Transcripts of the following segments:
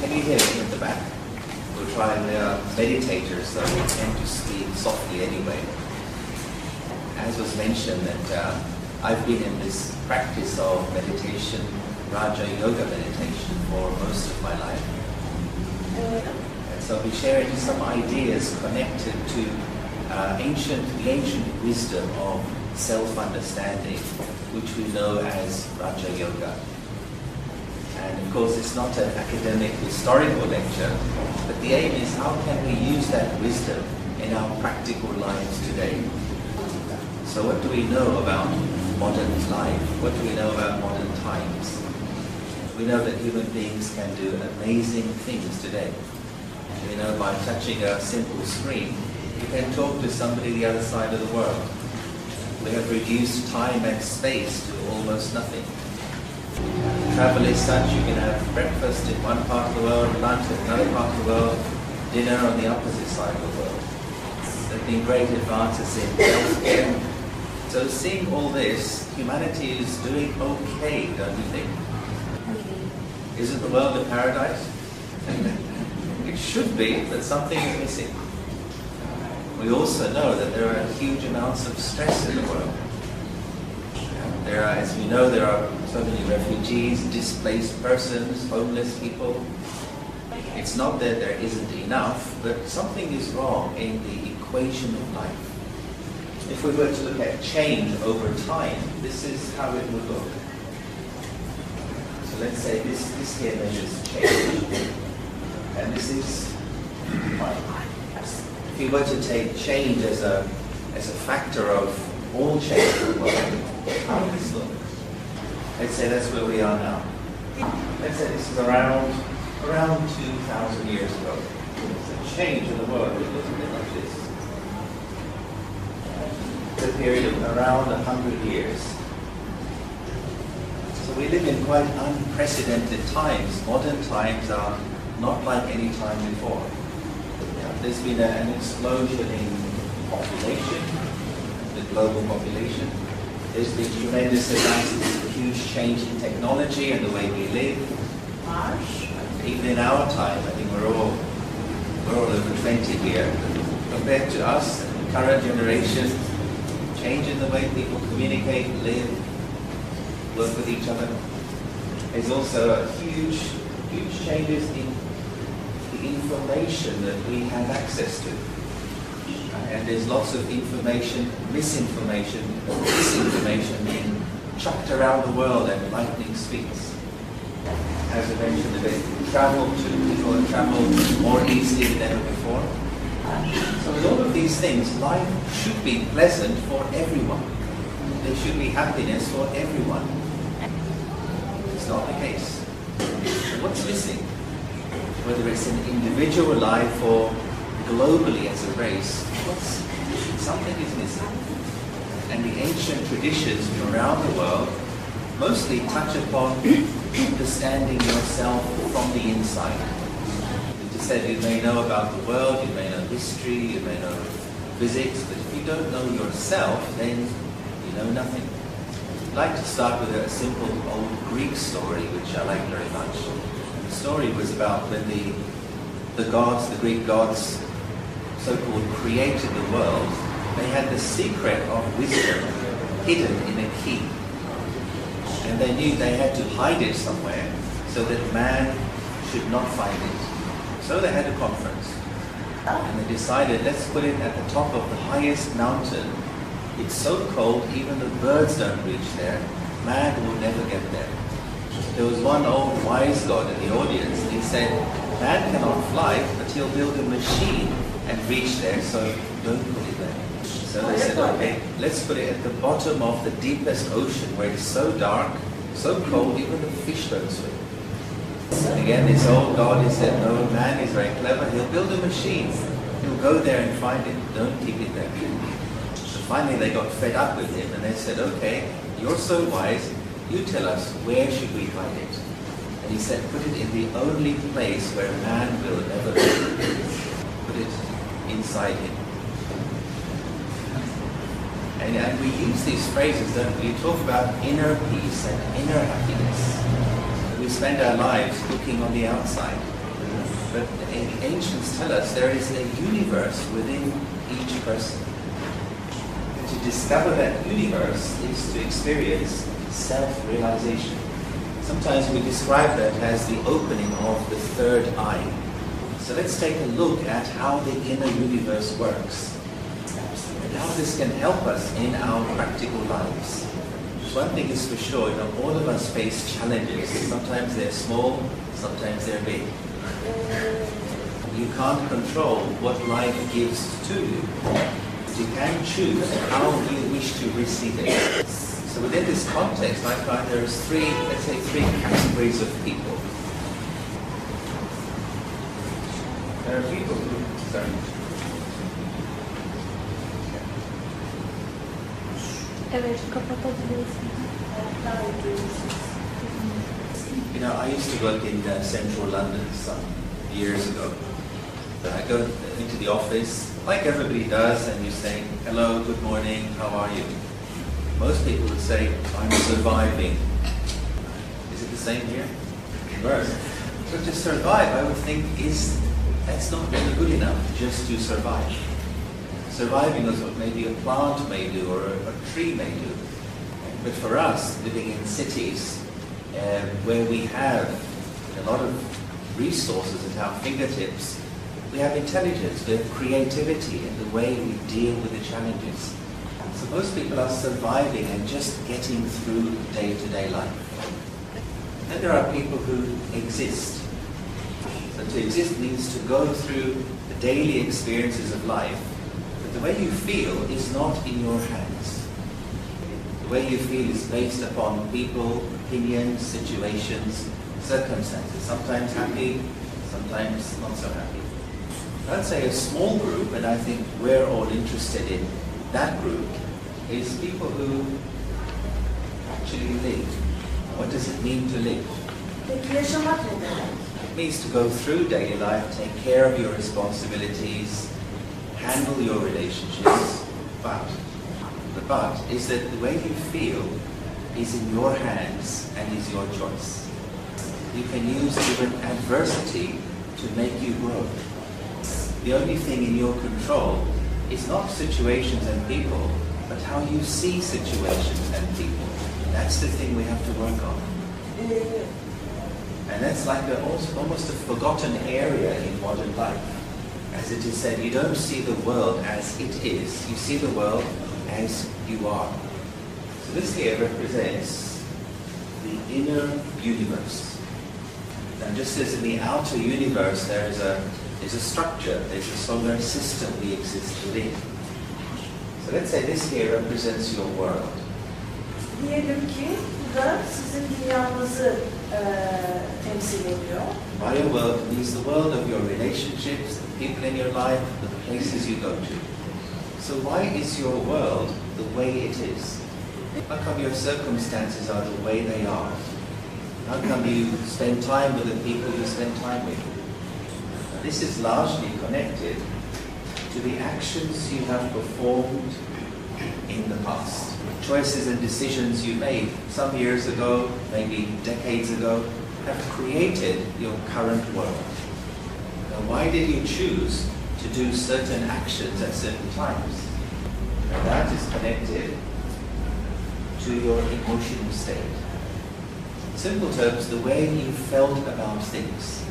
Can you hear me in the back? We'll try, and they are meditators, so we tend to speak softly anyway. As was mentioned, that I've been in this practice of meditation, Raja Yoga meditation, for most of my life. And so I'll be sharing some ideas connected to the ancient wisdom of self-understanding, which we know as Raja Yoga. And of course, it's not an academic historical lecture, but the aim is how can we use that wisdom in our practical lives today. So what do we know about modern life? What do we know about modern times? We know that human beings can do amazing things today. We know by touching a simple screen, you can talk to somebody the other side of the world. We have reduced time and space to almost nothing. Travel is such, you can have breakfast in one part of the world, lunch in another part of the world, dinner on the opposite side of the world. There have been great advances in healthcare. So seeing all this, humanity is doing okay, don't you think? Isn't the world a paradise? It should be, but something is missing. We also know that there are huge amounts of stress in the world. There are, as we know, there are so many refugees, displaced persons, homeless people. It's not that there isn't enough, but something is wrong in the equation of life. If we were to look at change over time, this is how it would look. So let's say this here measures change, and this is time. If you were to take change as a factor of all change in the world, how would this look? Let's say that's where we are now. Let's say this is around 2,000 years ago. So change in the world would look a bit like this. It's a period of around 100 years. So we live in quite unprecedented times. Modern times are not like any time before. There's been an explosion in population, the global population. There's been tremendous advances, huge change in technology and the way we live. Even in our time, I think we're all over 20 here. Compared to us, the current generation, change in the way people communicate, live, work with each other. There's also a huge changes in the information that we have access to. And there's lots of information, misinformation, disinformation being chucked around the world at lightning speeds. As I mentioned a bit, people travel more easily than ever before. So with all of these things, life should be pleasant for everyone. There should be happiness for everyone. It's not the case. So what's missing? Whether it's an individual life or globally as a race, something is missing. And the ancient traditions from around the world mostly touch upon understanding yourself from the inside. It is said you may know about the world, you may know history, you may know physics, but if you don't know yourself, then you know nothing. I'd like to start with a simple old Greek story, which I like very much. The story was about when the Greek gods, so-called created the world. They had the secret of wisdom hidden in a key. And they knew they had to hide it somewhere so that man should not find it. So they had a conference. And they decided, let's put it at the top of the highest mountain. It's so cold, even the birds don't reach there. Man will never get there. There was one old wise god in the audience, and he said, man cannot fly, but he'll build a machine and reach there, so don't put it there. So they said, okay, let's put it at the bottom of the deepest ocean where it's so dark, so cold, even the fish don't swim. And again, this old god, he said, no, man is very clever, he'll build a machine. He'll go there and find it, don't keep it there. So finally they got fed up with him and they said, okay, you're so wise, you tell us, where should we hide it? And he said, put it in the only place where man will never go. Put it inside him. And we use these phrases, don't we? We talk about inner peace and inner happiness. We spend our lives looking on the outside. But the ancients tell us there is a universe within each person. And to discover that universe is to experience self-realization. Sometimes we describe that as the opening of the third eye. So let's take a look at how the inner universe works and how this can help us in our practical lives. One thing is for sure, all of us face challenges. Sometimes they're small, sometimes they're big. You can't control what life gives to you. You can choose how you wish to receive it. So within this context, I find there's three categories of people. There are people who, Evet, kapatabilirsin. I used to work in central London some years ago. I go into the office, like everybody does, and you say, hello, good morning, how are you? Most people would say, I'm surviving. Is it the same here? Right. So to survive, I would think, that's not really good enough just to survive. Surviving is what maybe a plant may do or a tree may do. But for us, living in cities where we have a lot of resources at our fingertips, we have intelligence, we have creativity in the way we deal with the challenges. So most people are surviving and just getting through day-to-day life. Then there are people who exist. So to exist means to go through the daily experiences of life. The way you feel is not in your hands. The way you feel is based upon people, opinions, situations, circumstances. Sometimes happy, sometimes not so happy. I'd say a small group, and I think we're all interested in that group, is people who actually live. What does it mean to live? It means to go through daily life, take care of your responsibilities, handle your relationships, but the but is that the way you feel is in your hands and is your choice. You can use even adversity to make you grow. The only thing in your control is not situations and people, but how you see situations and people. That's the thing we have to work on. And that's like almost a forgotten area in modern life. As it is said, you don't see the world as it is, you see the world as you are. So this here represents the inner universe. And just as in the outer universe there's a structure, there's a solar system we exist within. So let's say this here represents your world. Diyelim ki bu da sizin dünyanızı temsil ediyor. By your world means the world of your relationships, the people in your life, the places you go to. So why is your world the way it is? How come your circumstances are the way they are? How come you spend time with the people you spend time with? This is largely connected to the actions you have performed in the past. Choices and decisions you made some years ago, maybe decades ago, have created your current world. Now, why did you choose to do certain actions at certain times? And that is connected to your emotional state. In simple terms, the way you felt about things.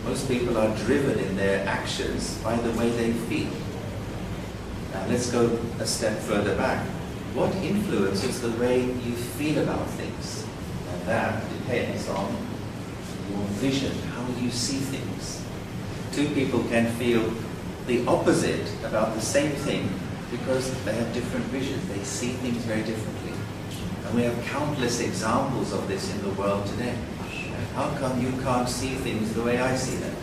Most people are driven in their actions by the way they feel. Now let's go a step further back. What influences the way you feel about things? And that depends on your vision, how you see things. Two people can feel the opposite about the same thing because they have different visions. They see things very differently. And we have countless examples of this in the world today. How come you can't see things the way I see them?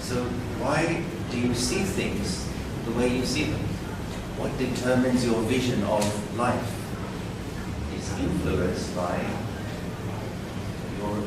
So why do you see things the way you see them? What determines your vision of life is influenced by your